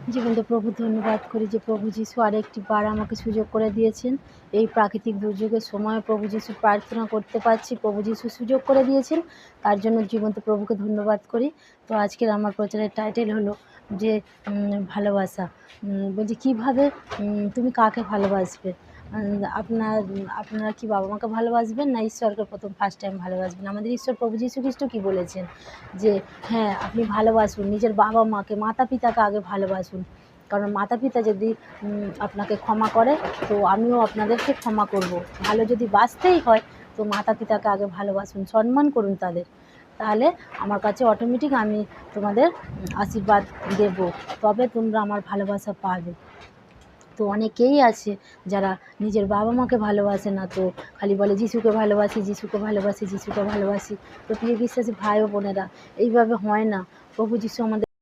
জীবন্ত প্রভু ধন্যবাদ করি যে প্রভু যিশু আরেকটি বার আমাকে সুযোগ করে দিয়েছেন। এই প্রাকৃতিক দুর্যোগের সময় প্রভু যিশু প্রার্থনা করতে পারছি, প্রভু যিশু সুযোগ করে দিয়েছেন, তার জন্য জীবন্ত প্রভুকে ধন্যবাদ করি। তো আজকের আমার প্রচারের টাইটেল হলো যে ভালোবাসা। বলছি কীভাবে তুমি কাকে ভালোবাসবে? আপনারা কি বাবা মাকে ভালোবাসবেন না ঈশ্বরকে ফার্স্ট টাইম ভালোবাসবেন? আমাদের ঈশ্বর প্রভু যীশু খ্রিস্ট কী বলেছেন যে হ্যাঁ, আপনি ভালোবাসুন নিজের বাবা মাকে, মাতা পিতাকে আগে ভালোবাসুন। কারণ মাতা পিতা যদি আপনাকে ক্ষমা করে, তো আমিও আপনাদেরকে ক্ষমা করব। ভালো যদি বাসতেই হয়, তো মাতা পিতাকে আগে ভালোবাসুন, সম্মান করুন তাদের। তাহলে আমার কাছে অটোমেটিক আমি তোমাদের আশীর্বাদ দেব, তবে তোমরা আমার ভালোবাসা পাবে। তো অনেকেই আছে যারা নিজের বাবা মাকে ভালোবাসে না, তো খালি বলে যিশুকে ভালোবাসি, যিশুকে ভালোবাসি, যিশুকে ভালোবাসি। তো প্রিয় বিশ্বাসী ভাই ও বোনেরা, এইভাবে হয় না। প্রভু যিশু আমাদের